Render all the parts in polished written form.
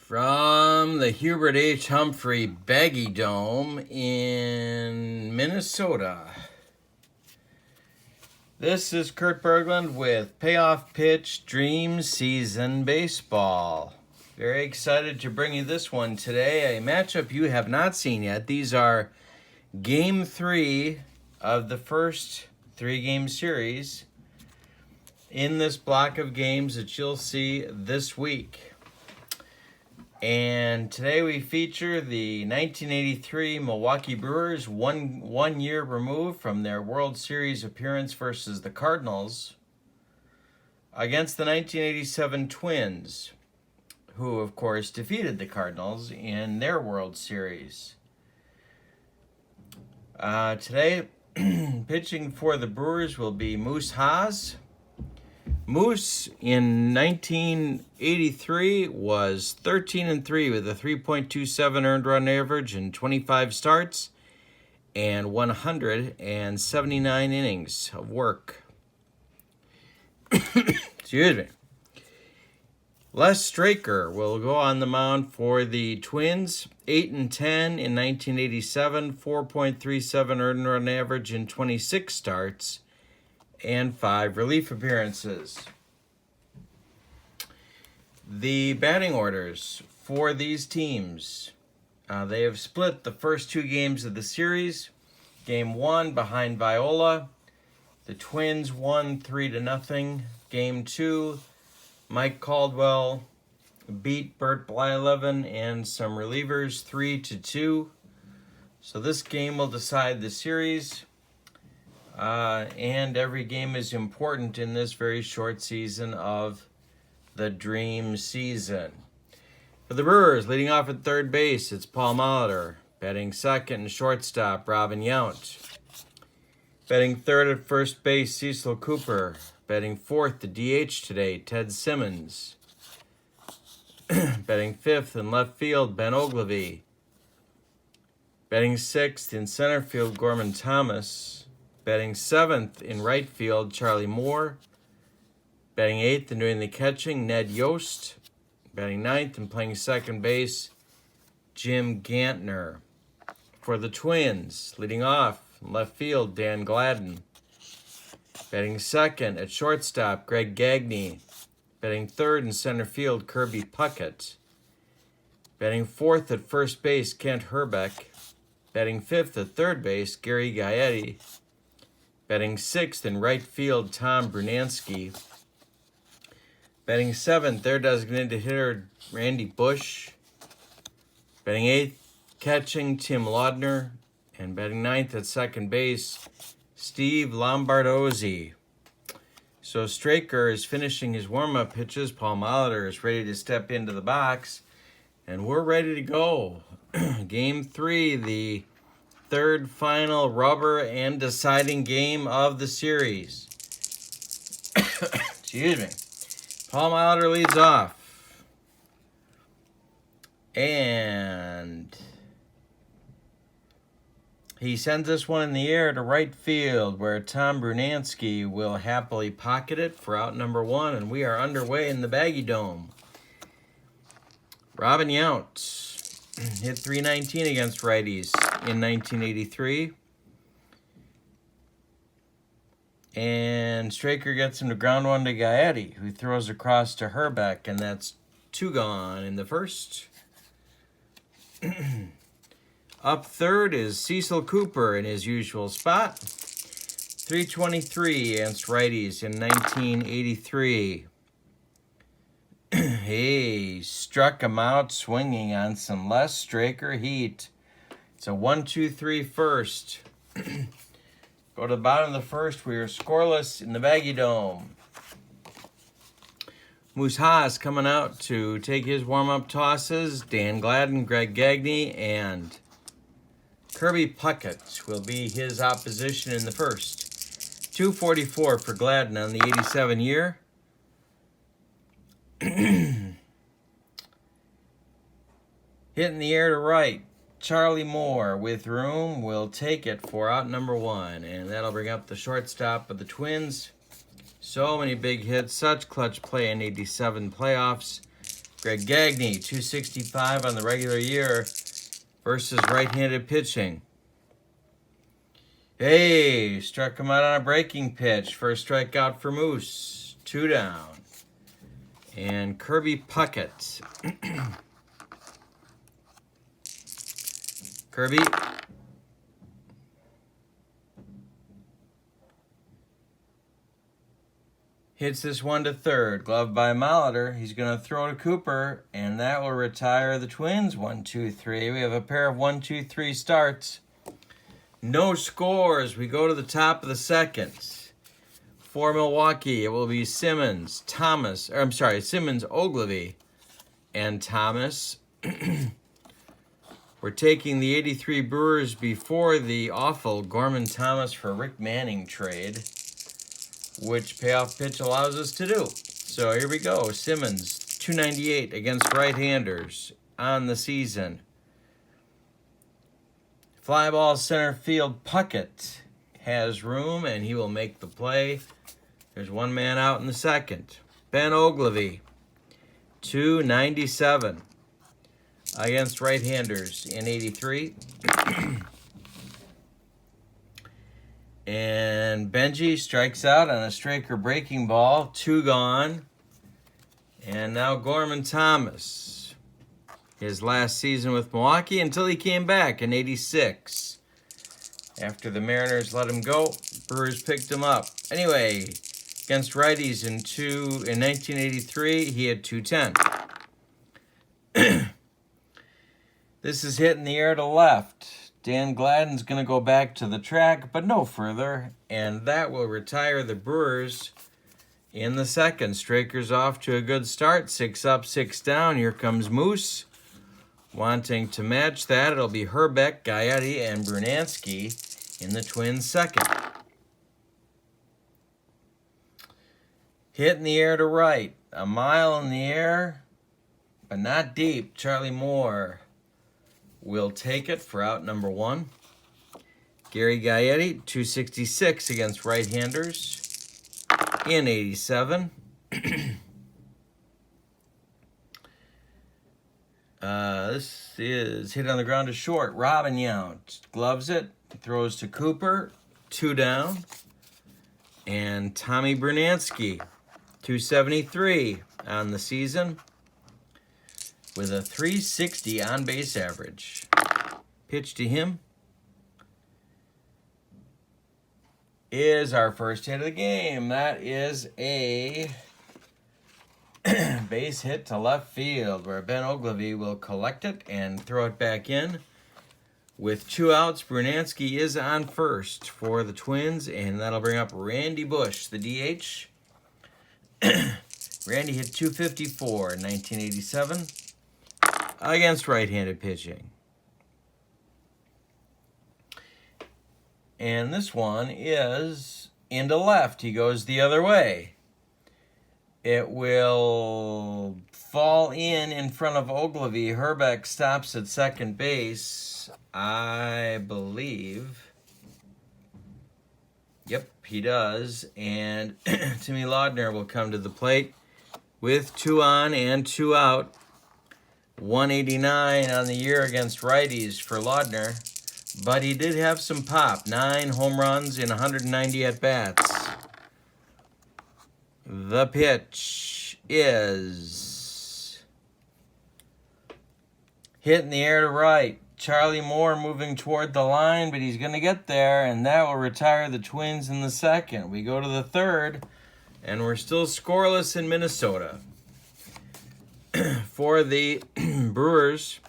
From the Hubert H. Humphrey Baggy Dome in Minnesota. This is Kurt Berglund with Payoff Pitch Dream Season Baseball. Very excited to bring you this one today, a matchup you have not seen yet. These are Game 3 of the first 3-game series in this block of games that you'll see this week. And today we feature the 1983 Milwaukee Brewers, one year removed from their World Series appearance versus the Cardinals, against the 1987 Twins, who of course defeated the Cardinals in their World Series. Today, pitching for the Brewers will be Moose Haas. Moose in 1983 was 13-3 with a 3.27 earned run average in 25 starts and 179 innings of work. Excuse me. Les Straker will go on the mound for the Twins, 8-10 in 1987, 4.37 earned run average in 26 starts and 5 relief appearances. The batting orders for these teams. They have split the first 2 games of the series. Game 1 behind Viola. The Twins won 3-0. Game 2, Mike Caldwell beat Bert Blyleven and some relievers 3-2. So this game will decide the series. And every game is important in this very short season of the Dream Season. For the Brewers, leading off at third base, it's Paul Molitor. Batting second and shortstop, Robin Yount. Batting third at first base, Cecil Cooper. Batting fourth, the DH today, Ted Simmons. Batting fifth in left field, Ben Ogilvy. Batting sixth in center field, Gorman Thomas. Batting 7th in right field, Charlie Moore. Batting 8th and doing the catching, Ned Yost. Batting 9th and playing second base, Jim Gantner. For the Twins, leading off in left field, Dan Gladden. Batting second at shortstop, Greg Gagne. Batting third in center field, Kirby Puckett. Batting fourth at first base, Kent Herbeck. Batting fifth at third base, Gary Gaetti. Batting sixth in right field, Tom Brunansky. Batting seventh, their designated hitter, Randy Bush. Batting eighth, catching, Tim Laudner. And batting ninth at second base, Steve Lombardozzi. So Straker is finishing his warm-up pitches. Paul Molitor is ready to step into the box. And we're ready to go. Game 3, the third final rubber and deciding game of the series. Excuse me. Paul Molitor leads off. And he sends this one in the air to right field, where Tom Brunansky will happily pocket it for out number 1, and we are underway in the Baggy Dome. Robin Yount hit .319 against righties in 1983. And Straker gets him to ground 1 to Gaetti, who throws across to Herbeck, and that's 2 gone in the first. Up third is Cecil Cooper in his usual spot. .323 against righties in 1983. He struck him out swinging on some Les Straker heat. It's a 1-2-3 first. Go to the bottom of the first. We are scoreless in the Baggy Dome. Moose Haas coming out to take his warm-up tosses. Dan Gladden, Greg Gagne, and Kirby Puckett will be his opposition in the first. 244 for Gladden on the 87 year. Hitting the air to right, Charlie Moore with room will take it for out number 1, and that'll bring up the shortstop of the Twins. So many big hits, such clutch play in 87 playoffs. Greg Gagne, 265 on the regular year versus right-handed pitching. Hey, struck him out on a breaking pitch. First strikeout for Moose. 2 down. And Kirby Puckett. Kirby. Hits this one to third. Glove by Molitor. He's going to throw to Cooper, and that will retire the Twins. 1, 2, 3. We have a pair of 1, 2, 3 starts. No scores. We go to the top of the second. For Milwaukee, it will be Simmons, Ogilvy, and Thomas. We're taking the 83 Brewers before the awful Gorman Thomas for Rick Manning trade, which payoff pitch allows us to do. So here we go. Simmons, 298 against right-handers on the season. Fly ball center field. Puckett has room, and he will make the play. There's one man out in the second. Ben Ogilvy, 297 against right-handers in 83. And Benji strikes out on a Straker breaking ball. 2 gone. And now Gorman Thomas. His last season with Milwaukee until he came back in 86. After the Mariners let him go, Brewers picked him up. Anyway, against righties in 1983, he had 210. This is hit in the air to left. Dan Gladden's going to go back to the track, but no further. And that will retire the Brewers in the second. Straker's off to a good start. 6 up, 6 down. Here comes Moose. Wanting to match that, it'll be Herbeck, Gaetti, and Brunansky in the Twins' second. Hit in the air to right. A mile in the air, but not deep. Charlie Moore will take it for out number 1. Gary Gaetti, 266 against right-handers in 87. This is hit on the ground to short. Robin Yount gloves it, throws to Cooper, 2 down. And Tommy Brunansky, 273 on the season with a 360 on base average. Pitch to him is our first hit of the game. That is a base hit to left field where Ben Ogilvy will collect it and throw it back in. With 2 outs, Brunansky is on first for the Twins, and that'll bring up Randy Bush, the DH. Randy hit 254 in 1987 against right-handed pitching. And this one is into left. He goes the other way. It will fall in front of Ogilvy. Herbeck stops at second base, I believe. Yep, he does. And Timmy Laudner will come to the plate with 2 on and 2 out. 189 on the year against righties for Laudner. But he did have some pop. 9 home runs in 190 at-bats. The pitch is hit in the air to right. Charlie Moore moving toward the line, but he's going to get there, and that will retire the Twins in the second. We go to the third, and we're still scoreless in Minnesota. For the Brewers,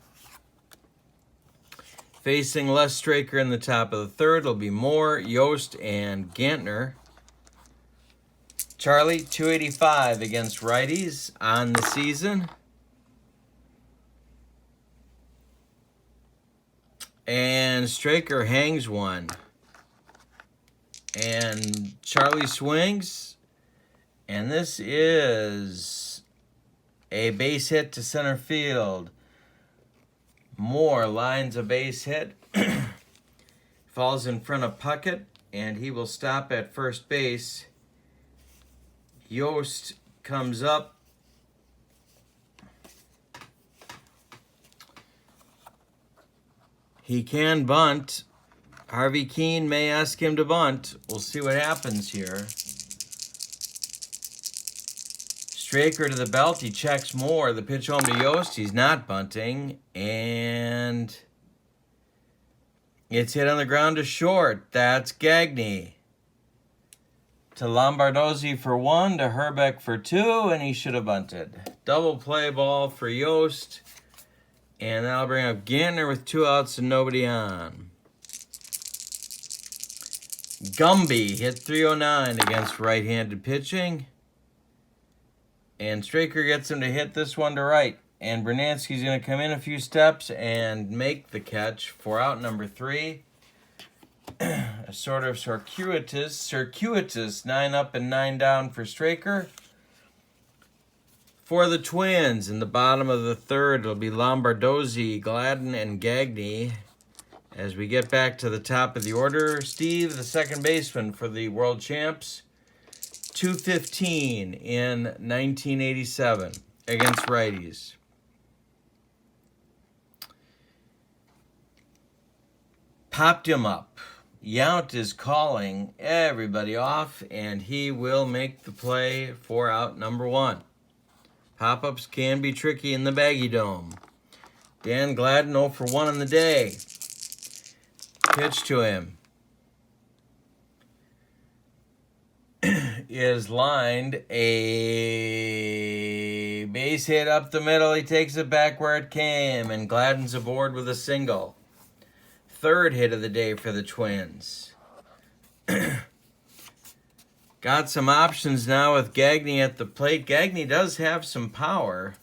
facing Les Straker in the top of the third, it'll be Moore, Yost, and Gantner. Charlie, 285 against righties on the season. And Straker hangs one. And Charlie swings. And this is a base hit to center field. Moore lines a base hit. Falls in front of Puckett, and he will stop at first base. Yost comes up He can bunt. Harvey Keene may ask him to bunt. We'll see what happens here. Straker to the belt. He checks more. The pitch home to Yost. He's not bunting. And it's hit on the ground to short. That's Gagne. To Lombardozzi for 1, to Herbeck for 2, and he should have bunted. Double play ball for Yost. And that'll bring up Gantner with 2 outs and nobody on. Gumby hit 309 against right-handed pitching. And Straker gets him to hit this one to right. And Bernansky's going to come in a few steps and make the catch for out number 3. A sort of circuitous 9 up and 9 down for Straker. For the Twins, in the bottom of the 3rd, it'll be Lombardozzi, Gladden, and Gagne. As we get back to the top of the order, Steve, the second baseman for the World Champs, 215 in 1987 against righties. Popped him up. Yount is calling everybody off, and he will make the play for out number 1. Pop-ups can be tricky in the Baggy Dome. Dan Gladden 0 for 1 on the day. Pitch to him is lined, a base hit up the middle. He takes it back where it came, and Gladden's aboard with a single. 3rd hit of the day for the Twins. Got some options now with Gagne at the plate. Gagne does have some power.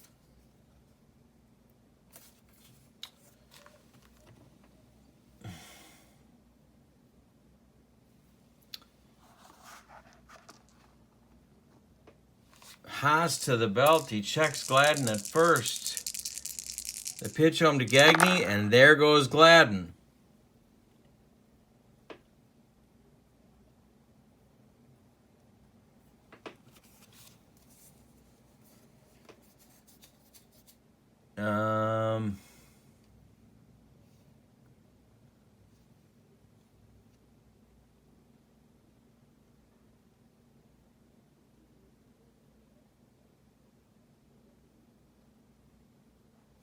Haas to the belt. He checks Gladden at first. The pitch home to Gagne, and there goes Gladden.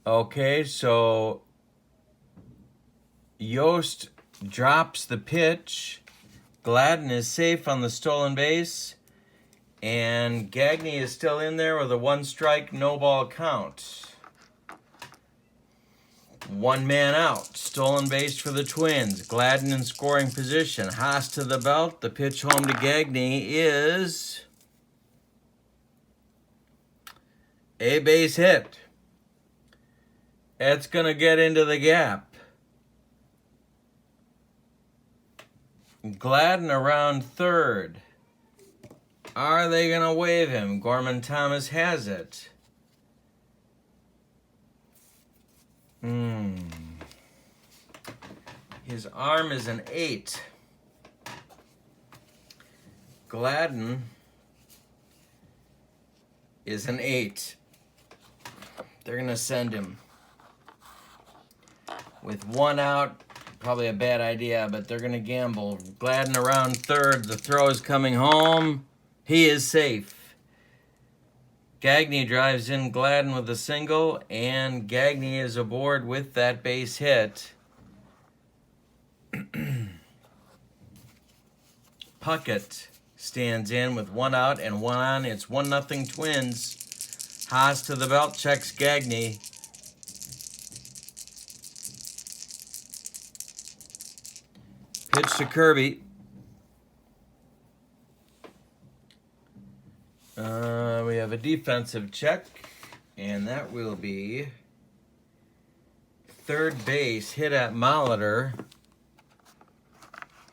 Okay, so Yost drops the pitch. Gladden is safe on the stolen base. And Gagne is still in there with a 1-strike, no-ball count. 1 man out. Stolen base for the Twins. Gladden in scoring position. Haas to the belt. The pitch home to Gagne is a base hit. It's going to get into the gap. Gladden around 3rd. Are they going to wave him? Gorman Thomas has it. His arm is an 8. Gladden is an 8. They're going to send him. With 1 out, probably a bad idea, but they're going to gamble. Gladden around 3rd. The throw is coming home. He is safe. Gagne drives in Gladden with a single, and Gagne is aboard with that base hit. Puckett stands in with 1 out and 1 on. It's 1-0 Twins. Haas to the belt, checks Gagne. Pitch to Kirby. We have a defensive check, and that will be 3rd base hit at Molitor.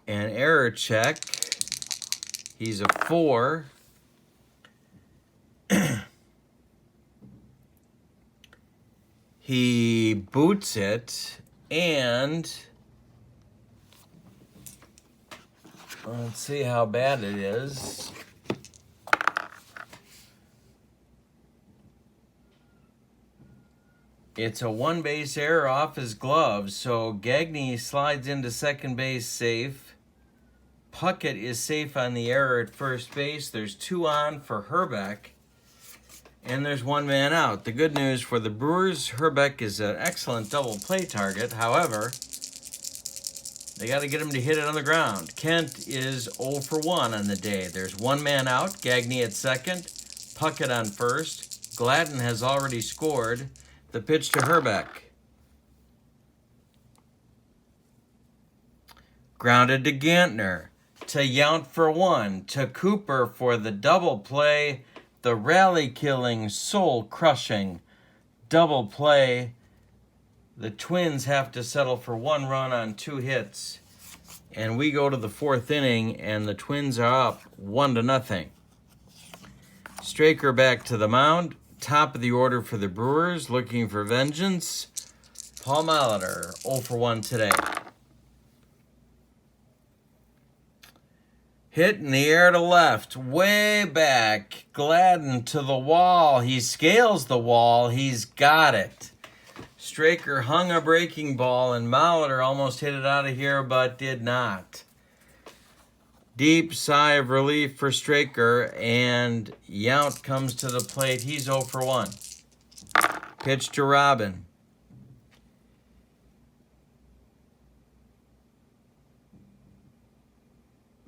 An error check. He's a 4. He boots it, and let's see how bad it is. It's a one-base error off his glove, so Gagne slides into second base safe. Puckett is safe on the error at first base. There's 2 on for Herbeck, and there's 1 man out. The good news for the Brewers, Herbeck is an excellent double play target. However, they got to get him to hit it on the ground. Kent is 0 for 1 on the day. There's 1 man out, Gagne at second, Puckett on first. Gladden has already scored. The pitch to Herbeck. Grounded to Gantner. To Yount for 1. To Cooper for the double play. The rally-killing, soul-crushing double play. The Twins have to settle for 1 run on 2 hits. And we go to the 4th inning, and the Twins are up 1-0. Straker back to the mound. Top of the order for the Brewers, looking for vengeance. Paul Molitor, 0 for 1 today. Hit in the air to left, way back. Gladden to the wall. He scales the wall. He's got it. Straker hung a breaking ball, and Molitor almost hit it out of here, but did not. Deep sigh of relief for Straker, and Yount comes to the plate. He's 0 for 1. Pitch to Robin.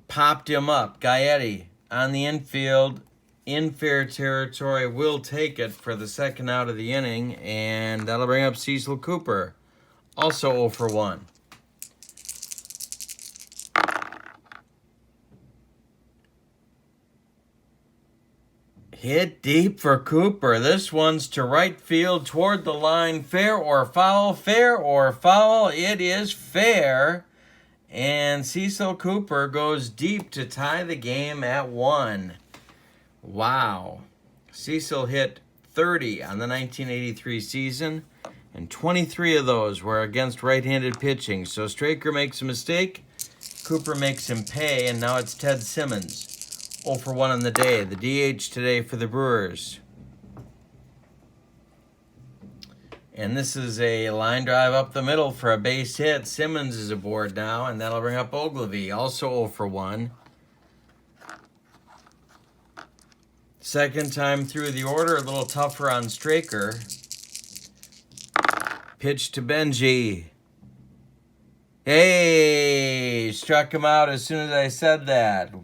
Popped him up. Gaetti on the infield. In fair territory. Will take it for the 2nd out of the inning, and that'll bring up Cecil Cooper. Also 0 for 1. Hit deep for Cooper. This one's to right field toward the line. Fair or foul? Fair or foul? It is fair. And Cecil Cooper goes deep to tie the game at 1. Wow. Cecil hit 30 on the 1983 season, and 23 of those were against right-handed pitching. So Straker makes a mistake. Cooper makes him pay, and now it's Ted Simmons. 0 for 1 on the day. The DH today for the Brewers. And this is a line drive up the middle for a base hit. Simmons is aboard now, and that'll bring up Ogilvy. Also 0 for 1. Second time through the order, a little tougher on Straker. Pitch to Benji. Hey! Struck him out as soon as I said that.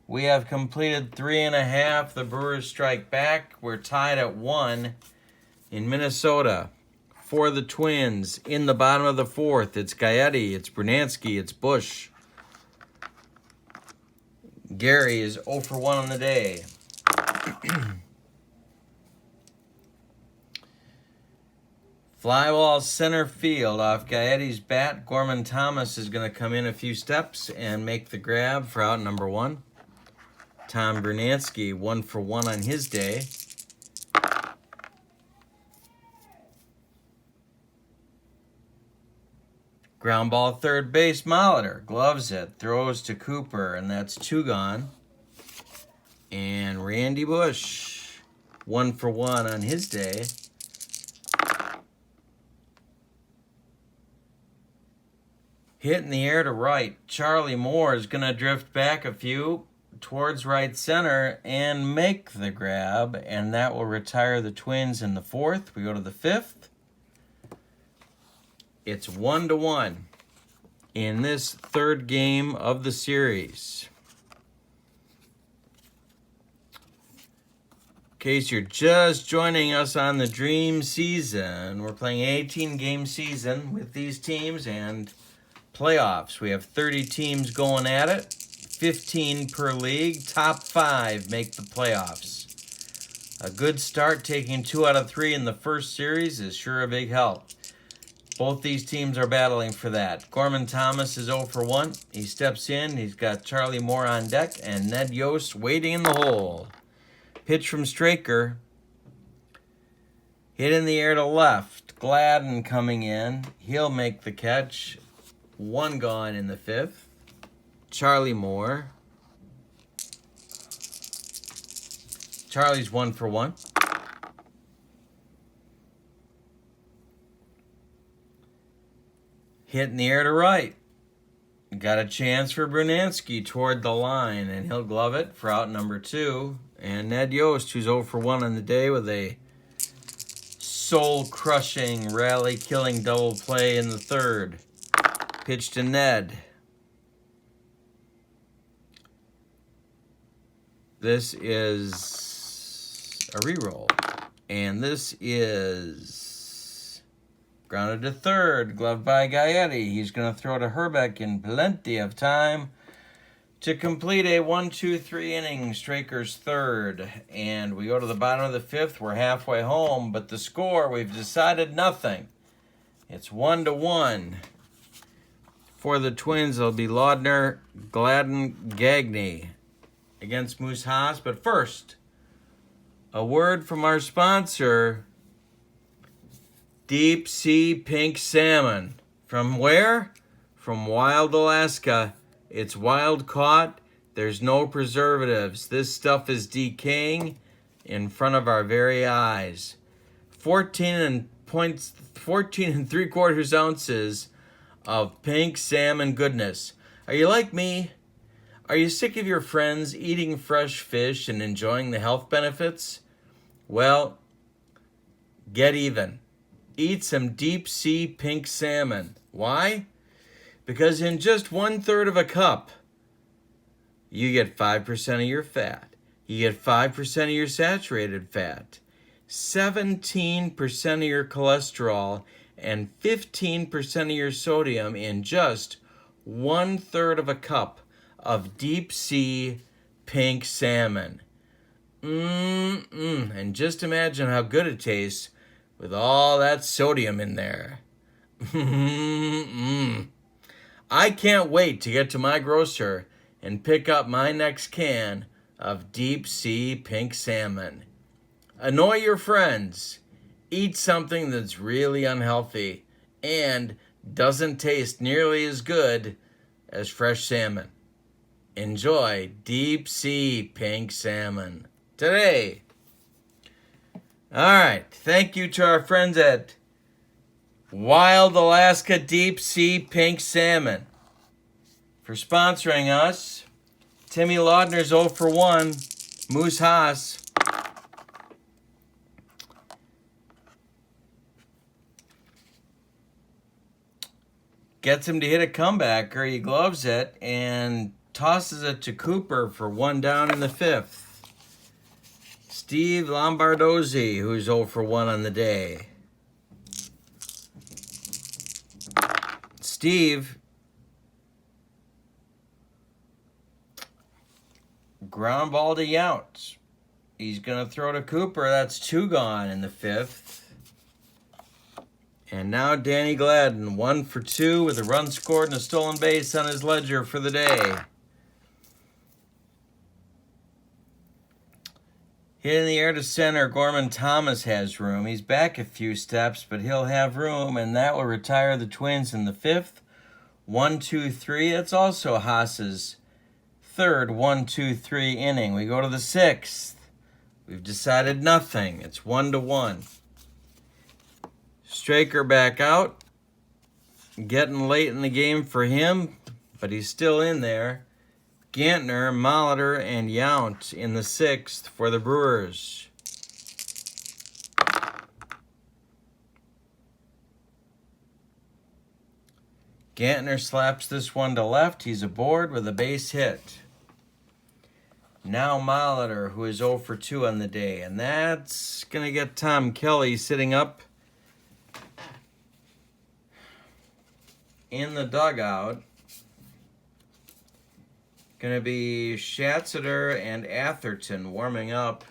We have completed 3.5. The Brewers strike back. We're tied at 1 in Minnesota. For the Twins, in the bottom of the 4th, it's Gaetti, it's Brunansky, it's Bush. Gary is 0 for 1 on the day. Fly ball center field off Gaetti's bat. Gorman Thomas is going to come in a few steps and make the grab for out number 1. Tom Brunansky, 1 for 1 on his day. Ground ball third base, Molitor gloves it, throws to Cooper, and that's 2 gone. And Randy Bush, 1 for 1 on his day. Hit in the air to right. Charlie Moore is going to drift back a few towards right center and make the grab, and that will retire the Twins in the 4th. We go to the 5th. It's 1-1 in this 3rd game of the series. In case you're just joining us on the Dream Season, we're playing an 18-game season with these teams and playoffs. We have 30 teams going at it, 15 per league. Top 5 make the playoffs. A good start, taking 2 out of 3 in the first series, is sure a big help. Both these teams are battling for that. Gorman Thomas is 0 for 1. He steps in. He's got Charlie Moore on deck and Ned Yost waiting in the hole. Pitch from Straker. Hit in the air to left. Gladden coming in. He'll make the catch. 1 gone in the 5th. Charlie Moore. Charlie's 1 for 1. Hit in the air to right. Got a chance for Brunansky toward the line, and he'll glove it for out number 2. And Ned Yost, who's 0 for 1 on the day with a soul-crushing, rally-killing double play in the 3rd. Pitch to Ned. This is a reroll. And this is grounded to 3rd, gloved by Gaetti. He's going to throw to Herbeck in plenty of time to complete a 1-2-3 inning, Straker's 3rd. And we go to the bottom of the 5th. We're halfway home, but the score, we've decided nothing. It's 1-1. For the Twins, it'll be Laudner, Gladden, Gagne against Moose Haas. But first, a word from our sponsor, Deep Sea Pink Salmon. From where? From Wild, Alaska. It's wild caught. There's no preservatives. This stuff is decaying in front of our very eyes. 14 3/4 ounces of pink salmon goodness. Are you like me? Are you sick of your friends eating fresh fish and enjoying the health benefits? Well, get even. Eat some deep sea pink salmon. Why? Because in just 1/3 of a cup, you get 5% of your fat. You get 5% of your saturated fat, 17% of your cholesterol, and 15% of your sodium in just 1/3 of a cup of deep sea pink salmon. And just imagine how good it tastes with all that sodium in there. I can't wait to get to my grocer and pick up my next can of deep sea pink salmon. Annoy your friends. Eat something that's really unhealthy and doesn't taste nearly as good as fresh salmon. Enjoy deep sea pink salmon today. All right. Thank you to our friends at Wild Alaska Deep Sea Pink Salmon for sponsoring us. Timmy Laudner's 0 for 1. Moose Haas. Gets him to hit a comebacker. He gloves it and tosses it to Cooper for 1 down in the 5th. Steve Lombardozzi, who's 0 for 1 on the day. Steve, ground ball to Yount. He's going to throw to Cooper. That's 2 gone in the 5th. And now Danny Gladden, 1 for 2 with a run scored and a stolen base on his ledger for the day. Hit in the air to center, Gorman Thomas has room. He's back a few steps, but he'll have room, and that will retire the Twins in the 5th. 1-2-3. That's also Haas's 3rd 1-2-3 inning. We go to the 6th. We've decided nothing. It's 1-1. Straker back out. Getting late in the game for him, but he's still in there. Gantner, Molitor, and Yount in the 6th for the Brewers. Gantner slaps this one to left. He's aboard with a base hit. Now Molitor, who is 0 for 2 on the day. And that's going to get Tom Kelly sitting up in the dugout. Going to be Schatzeder and Atherton warming up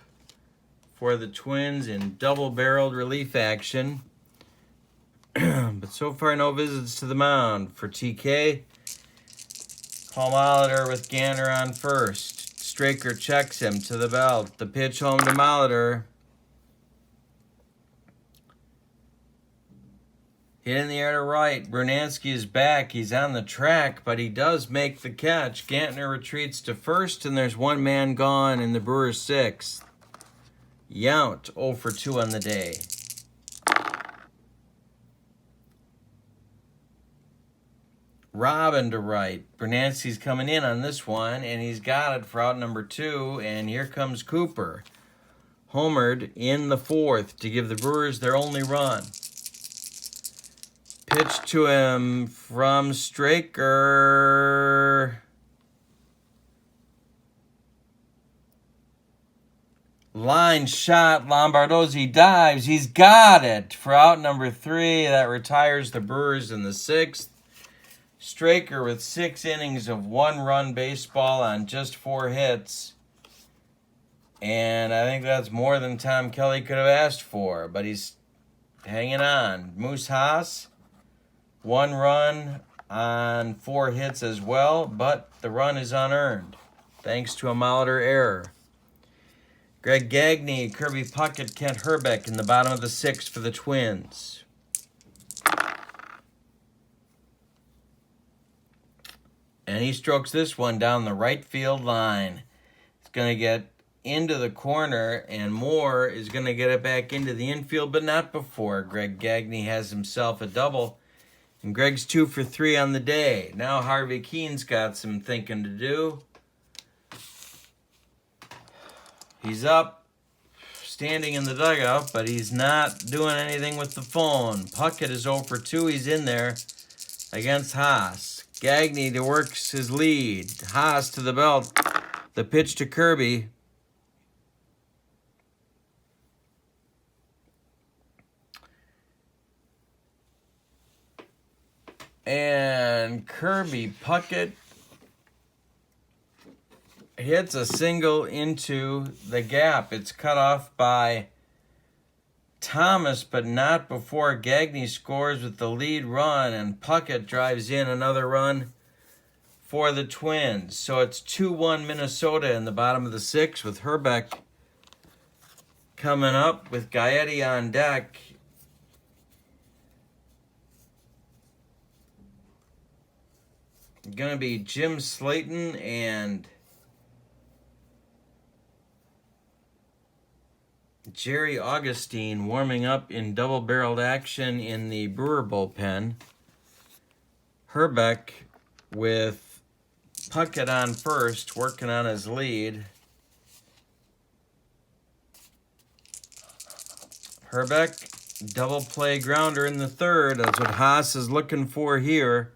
for the Twins in double-barreled relief action. But so far, no visits to the mound for TK. Paul Molitor with Gantner on first. Straker checks him to the belt. The pitch home to Molitor. Hit in the air to right. Brunansky is back. He's on the track, but he does make the catch. Gantner retreats to first, and there's 1 man gone in the Brewers' 6th. Yount, 0 for 2 on the day. Robin to right. Bernansky's coming in on this one, and he's got it for out number 2. And here comes Cooper. Homered in the 4th to give the Brewers their only run. Pitch to him from Straker. Line shot. Lombardozzi dives. He's got it for out number 3. That retires the Brewers in the 6th. Straker with 6 innings of 1-run baseball on just 4 hits. And I think that's more than Tom Kelly could have asked for. But he's hanging on. Moose Haas, 1 run on 4 hits as well. But the run is unearned, thanks to a Molitor error. Greg Gagne, Kirby Puckett, Kent Hrbek in the bottom of the 6th for the Twins. And he strokes this one down the right field line. It's going to get into the corner, and Moore is going to get it back into the infield, but not before. Greg Gagne has himself a double, and Greg's 2 for 3 on the day. Now Harvey Keene's got some thinking to do. He's up, standing in the dugout, but he's not doing anything with the phone. Puckett is 0 for 2. He's in there against Haas. Gagne to works his lead. Haas to the belt. The pitch to Kirby. And Kirby Puckett hits a single into the gap. It's cut off by Thomas, but not before Gagne scores with the lead run, and Puckett drives in another run for the Twins. So it's 2-1 Minnesota in the bottom of the 6th, with Hrbek coming up with Gaetti on deck. Going to be Jim Slayton and Jerry Augustine warming up in double-barreled action in the Brewer bullpen. Hrbek with Puckett on first, working on his lead. Hrbek, double play grounder in the 3rd. That's what Haas is looking for here.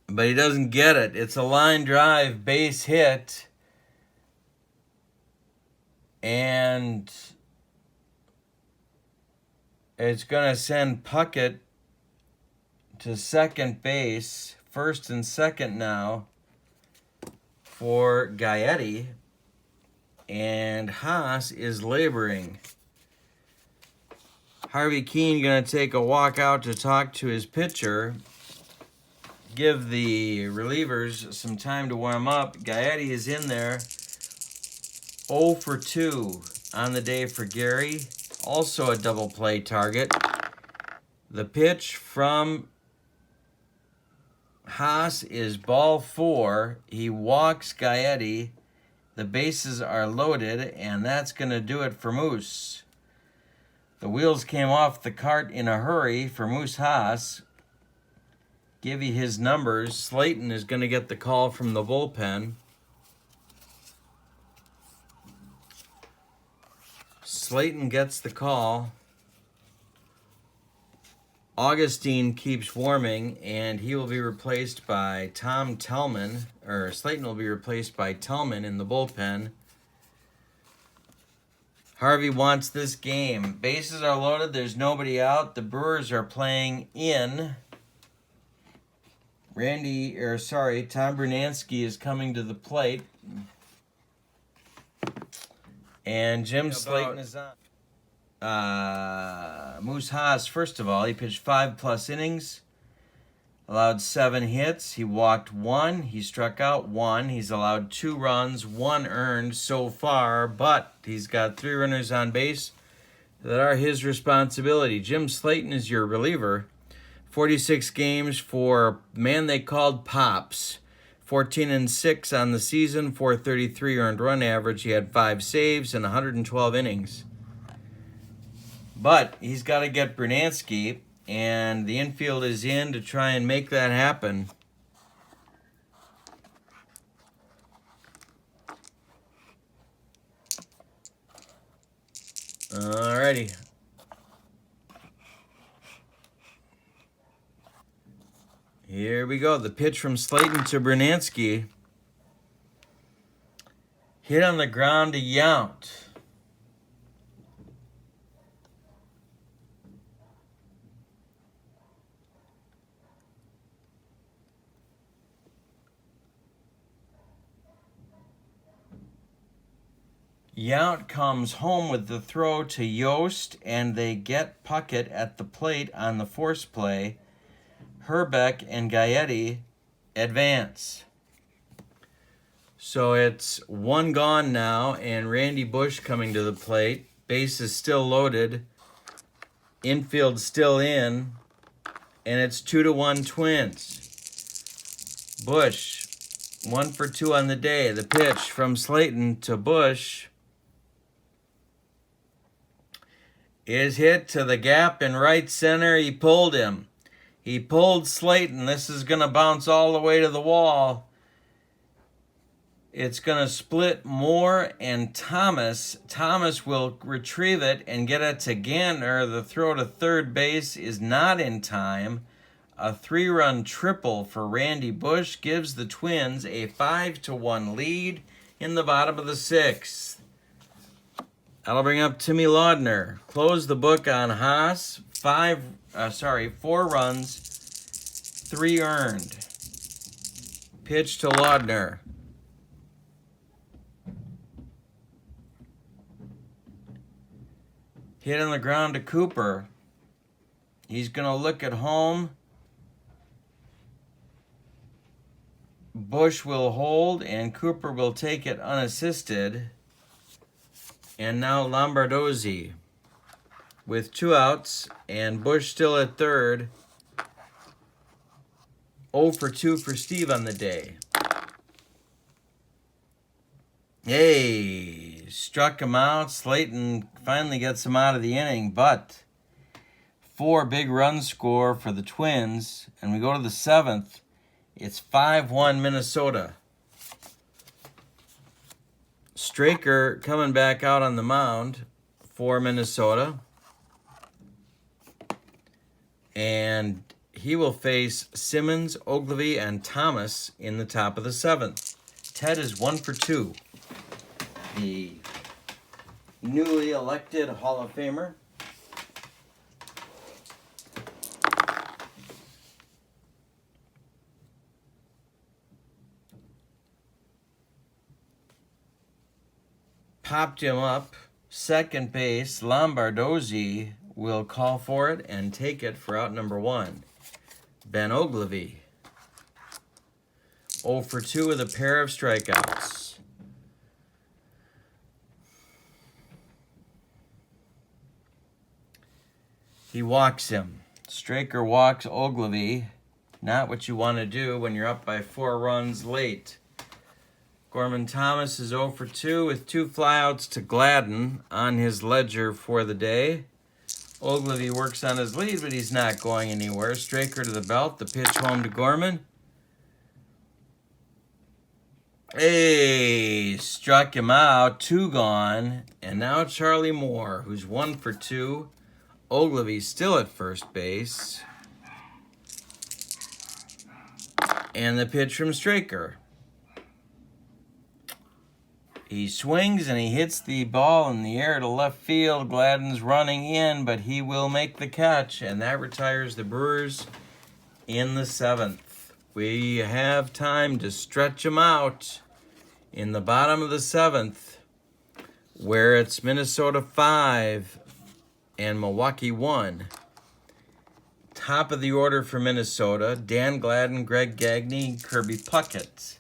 But he doesn't get it. It's a line drive base hit. And it's going to send Puckett to second base. First and second now for Gaetti. And Haas is laboring. Harvey Keene going to take a walk out to talk to his pitcher. Give the relievers some time to warm up. Gaetti is in there. 0 for 2 on the day for Gary. Also a double play target. The pitch from Haas is ball 4. He walks Gaetti. The bases are loaded, and that's going to do it for Moose. The wheels came off the cart in a hurry for Moose Haas. Give you his numbers. Slayton is going to get the call from the bullpen. Slayton gets the call. Augustine keeps warming, and he will be replaced by Tom Tellman, or Slayton will be replaced by Tellman in the bullpen. Harvey wants this game. Bases are loaded. There's nobody out. The Brewers are playing in. Tom Bernansky is coming to the plate. And Jim Slayton is on. Moose Haas, first of all, he pitched 5+ innings, allowed 7 hits. He walked 1. He struck out 1. He's allowed 2 runs, 1 earned so far, but he's got 3 runners on base that are his responsibility. Jim Slayton is your reliever. 46 games for man they called Pops. 14-6 on the season, 433 earned run average. He had 5 saves and 112 innings. But he's got to get Brunansky, and the infield is in to try and make that happen. Alrighty. Here we go. The pitch from Slayton to Brunansky. Hit on the ground to Yount. Yount comes home with the throw to Yost, and they get Puckett at the plate on the force play. Herbeck and Gaetti advance. So it's one gone now, and Randy Bush coming to the plate. Base is still loaded. Infield still in, and it's 2-1 Twins. Bush, 1 for 2 on the day. The pitch from Slayton to Bush is hit to the gap in right center. He pulled him. He pulled Slayton. This is going to bounce all the way to the wall. It's going to split Moore and Thomas. Thomas will retrieve it and get it to Gantner. The throw to third base is not in time. A 3-run triple for Randy Bush gives the Twins a 5-1 lead in the bottom of the 6th. That'll bring up Timmy Laudner. Close the book on Haas. 4 runs, 3 earned. Pitch to Laudner. Hit on the ground to Cooper. He's going to look at home. Bush will hold, and Cooper will take it unassisted. And now Lombardozzi with 2 outs, and Bush still at third. 0 for 2 for Steve on the day. Hey, struck him out. Slayton finally gets him out of the inning, but 4 big runs score for the Twins, and we go to the 7th. It's 5-1 Minnesota. Straker coming back out on the mound for Minnesota. And he will face Simmons, Ogilvy, and Thomas in the top of the 7th. Ted is 1 for 2. The newly elected Hall of Famer. Popped him up. Second base, Lombardozzi will call for it and take it for out number 1. Ben Ogilvy. 0 for 2 with a pair of strikeouts. He walks him. Straker walks Ogilvy. Not what you want to do when you're up by 4 runs late. Gorman Thomas is 0 for 2 with 2 flyouts to Gladden on his ledger for the day. Ogilvy works on his lead, but he's not going anywhere. Straker to the belt. The pitch home to Gorman. Hey, struck him out. 2 gone. And now Charlie Moore, who's 1 for 2. Ogilvy still at first base. And the pitch from Straker. He swings and he hits the ball in the air to left field. Gladden's running in, but he will make the catch, and that retires the Brewers in the 7th. We have time to stretch them out in the bottom of the 7th, where it's Minnesota 5 and Milwaukee 1. Top of the order for Minnesota, Dan Gladden, Greg Gagne, Kirby Puckett.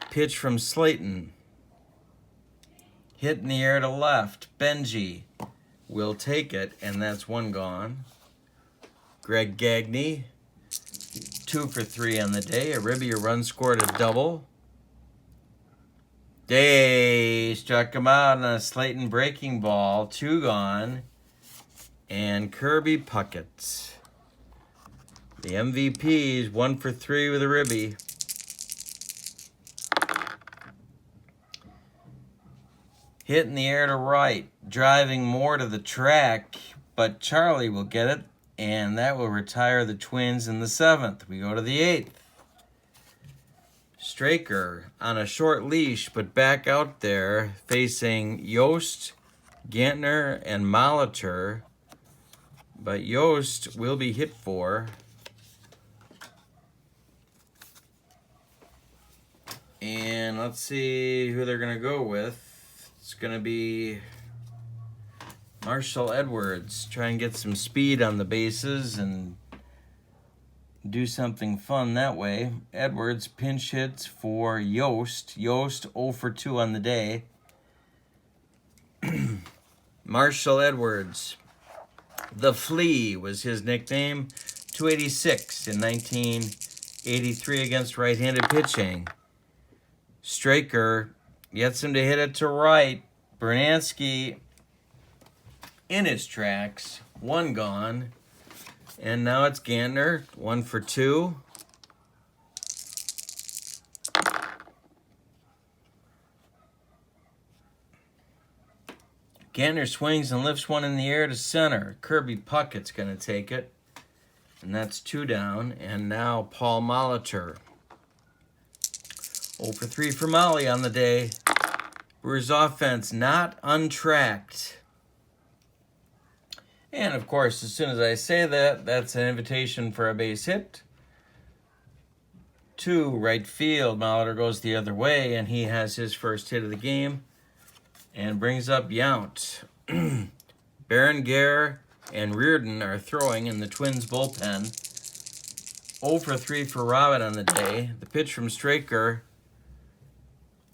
Pitch from Slayton. Hit in the air to left. Benji will take it, and that's 1 gone. Greg Gagne, 2 for 3 on the day. A run scored a double. They struck him out on a Slayton breaking ball. 2 gone. And Kirby Puckett. The MVPs, 1 for 3 with a ribby. Hit in the air to right. Driving more to the track. But Charlie will get it. And that will retire the Twins in the 7th. We go to the 8th. Straker on a short leash, but back out there facing Yost, Gantner, and Molitor. But Yost will be hit for. And let's see who they're going to go with. It's going to be Marshall Edwards. Try and get some speed on the bases and do something fun that way. Edwards pinch hits for Yost. Yost 0 for 2 on the day. Marshall Edwards. The Flea was his nickname. 286 in 1983 against right-handed pitching. Straker gets him to hit it to right. Bernansky in his tracks. 1 gone. And now it's Gantner, 1 for 2. Gantner swings and lifts one in the air to center. Kirby Puckett's going to take it. And that's 2 down. And now Paul Molitor. 0 for 3 for Molly on the day. Brewers offense not untracked. And, of course, as soon as I say that, that's an invitation for a base hit. To right field. Molitor goes the other way, and he has his first hit of the game. And brings up Yount. Berenguer and Reardon are throwing in the Twins' bullpen. 0 for 3 for Robin on the day. The pitch from Straker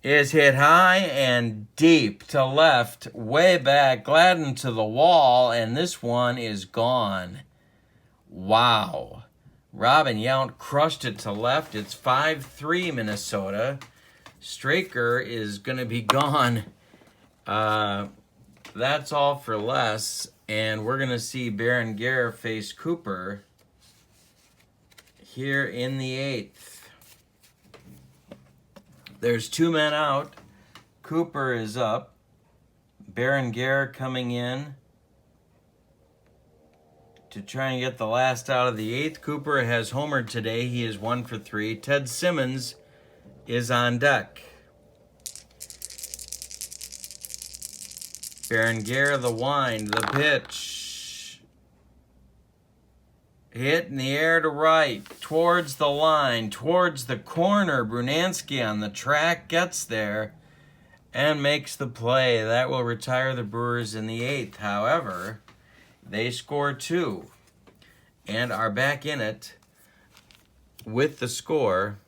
is hit high and deep to left, way back, Gladden to the wall, and this one is gone. Wow. Robin Yount crushed it to left. It's 5-3 Minnesota. Straker is going to be gone. That's all for less, and we're going to see Berenguer face Cooper here in the 8th. There's 2 men out. Cooper is up. Berenguer coming in to try and get the last out of the 8th. Cooper has homered today. He is 1 for 3. Ted Simmons is on deck. Berenguer, the wind, the pitch. Hit in the air to right, towards the line, towards the corner. Brunansky on the track gets there and makes the play. That will retire the Brewers in the 8th. However, they score 2 and are back in it with the score.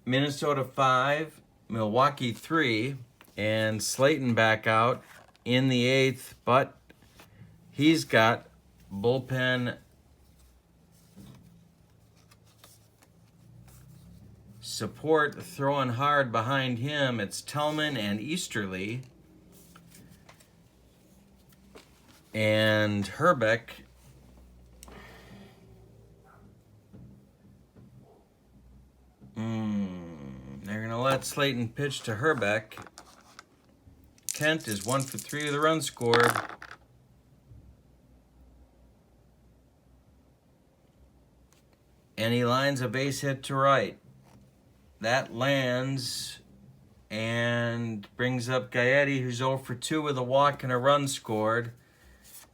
Minnesota 5, Milwaukee 3, and Slayton back out in the 8th, but he's got bullpen support throwing hard behind him. It's Tillman and Easterly. And Herbeck they're going to let Slayton pitch to Herbeck. Kent is 1 for 3 with a run scored. And he lines a base hit to right. That lands and brings up Gaetti, who's 0 for 2 with a walk and a run scored.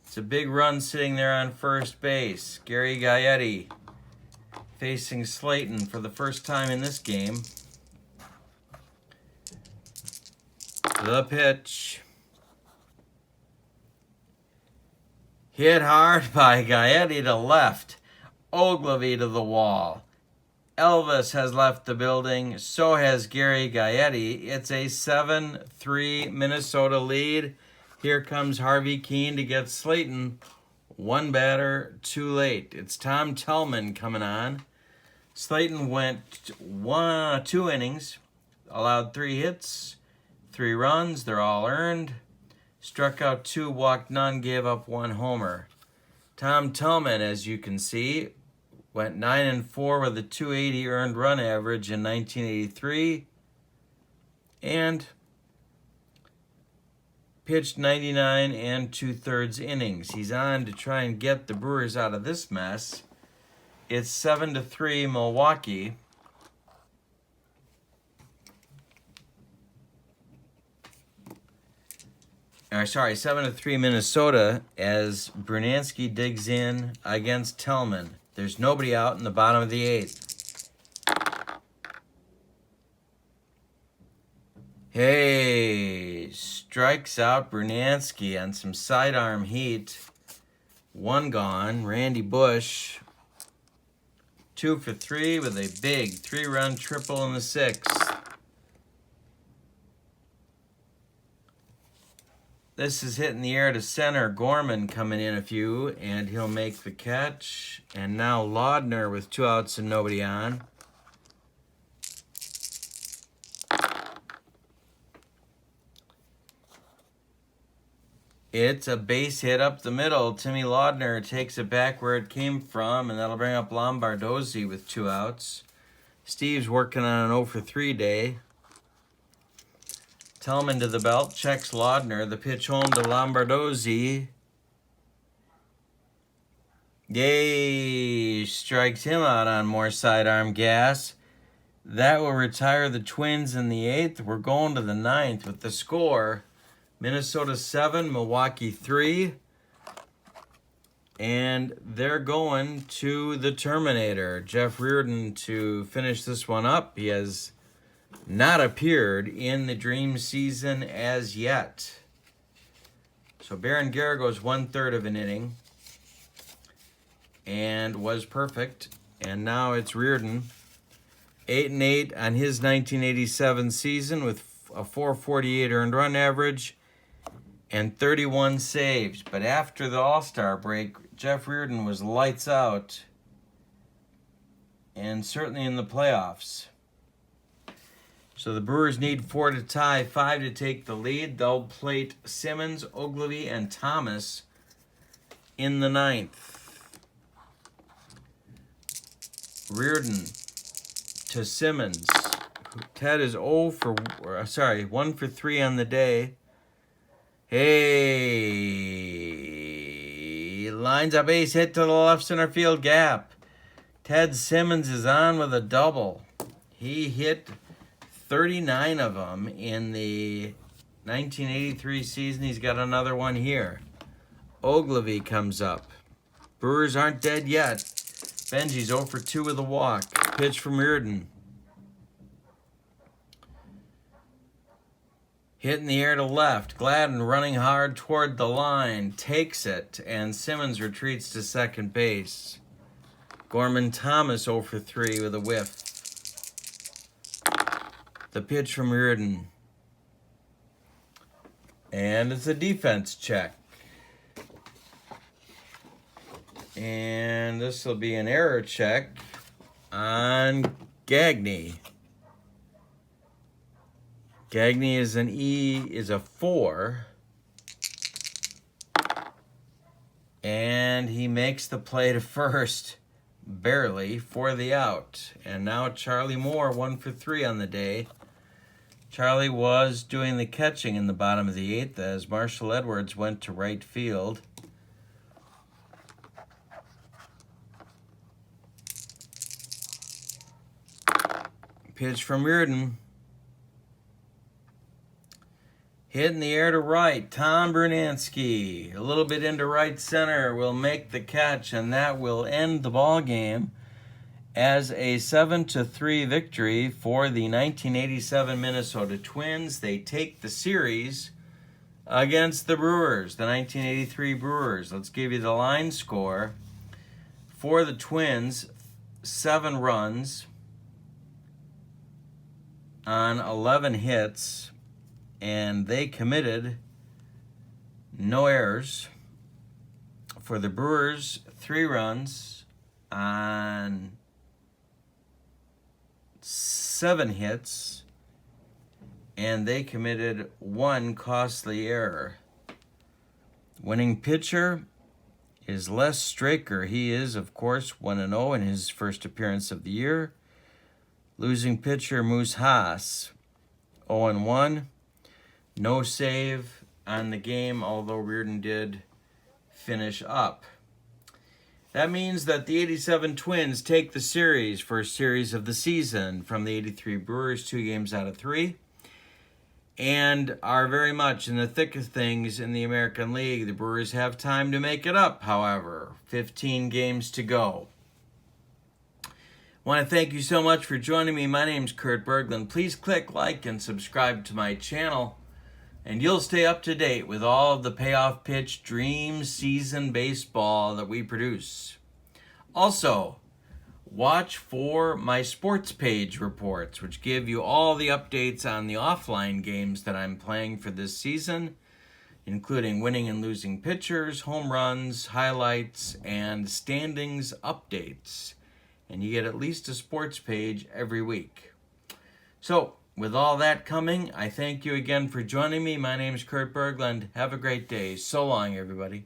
It's a big run sitting there on first base. Gary Gaetti facing Slayton for the first time in this game. The pitch. Hit hard by Gaetti to left. Ogilvy to the wall. Elvis has left the building. So has Gary Gaetti. It's a 7-3 Minnesota lead. Here comes Harvey Keene to get Slayton. 1 batter too late. It's Tom Tellman coming on. Slayton went 2 innings, allowed 3 hits, 3 runs. They're all earned. Struck out 2, walked none, gave up 1 homer. Tom Tillman, as you can see, went 9-4 with a 280 earned run average in 1983 and pitched 99 2/3 innings. He's on to try and get the Brewers out of this mess. It's 7-3 Milwaukee. Or sorry, 7-3 Minnesota as Brunansky digs in against Tillman. There's nobody out in the bottom of the 8th. Hey, strikes out Brunansky on some sidearm heat. 1 gone. Randy Bush, 2 for 3 with a big 3-run triple in the 6th. This is hitting the air to center. Gorman coming in a few, and he'll make the catch. And now Laudner with 2 outs and nobody on. It's a base hit up the middle. Timmy Laudner takes it back where it came from, and that'll bring up Lombardozzi with 2 outs. Steve's working on an 0 for 3 day. Tillman to the belt, checks Laudner. The pitch home to Lombardozzi. Yay! Strikes him out on more sidearm gas. That will retire the Twins in the 8th. We're going to the 9th with the score. Minnesota 7, Milwaukee 3. And they're going to the Terminator. Jeff Reardon to finish this one up. He has not appeared in the dream season as yet. So Baron Guerra goes 1/3 of an inning and was perfect. And now it's Reardon, 8-8 on his 1987 season with a 448 earned run average and 31 saves. But after the All-Star break, Jeff Reardon was lights out, and certainly in the playoffs. So the Brewers need 4 to tie, 5 to take the lead. They'll plate Simmons, Ogilvy, and Thomas in the 9th. Reardon to Simmons. Ted is 1 for 3 on the day. Hey, lines a base hit to the left center field gap. Ted Simmons is on with a double. He hit 39 of them in the 1983 season. He's got another one here. Ogilvy comes up. Brewers aren't dead yet. Benji's 0 for 2 with a walk. Pitch from Reardon. Hit in the air to left. Gladden running hard toward the line. Takes it, and Simmons retreats to second base. Gorman Thomas 0 for 3 with a whiff. The pitch from Reardon. And it's a defense check. And this will be an error check on Gagne. Gagne is a 4. And he makes the play to first, barely, for the out. And now Charlie Moore, 1 for 3 on the day. Charlie was doing the catching in the bottom of the 8th as Marshall Edwards went to right field. Pitch from Reardon. Hit in the air to right. Tom Brunansky, a little bit into right center, will make the catch, and that will end the ball game as a 7-3 victory for the 1987 Minnesota Twins. They take the series against the Brewers, the 1983 Brewers. Let's give you the line score. For the Twins, 7 runs on 11 hits, and they committed no errors. For the Brewers, 3 runs on 7 hits, and they committed 1 costly error. Winning pitcher is Les Straker. He is, of course, 1-0 in his first appearance of the year. Losing pitcher Moose Haas, 0-1. No save on the game, although Reardon did finish up. That means that the 87 Twins take the series, first series of the season, from the 83 Brewers, 2 games out of 3, and are very much in the thick of things in the American League. The Brewers have time to make it up, however. 15 games to go. I want to thank you so much for joining me. My name's Kurt Berglund. Please click like and subscribe to my channel, and you'll stay up to date with all of the Payoff Pitch Dream Season Baseball that we produce. Also, watch for my sports page reports, which give you all the updates on the offline games that I'm playing for this season, including winning and losing pitchers, home runs, highlights, and standings updates. And you get at least a sports page every week. So, with all that coming, I thank you again for joining me. My name is Kurt Berglund. Have a great day. So long, everybody.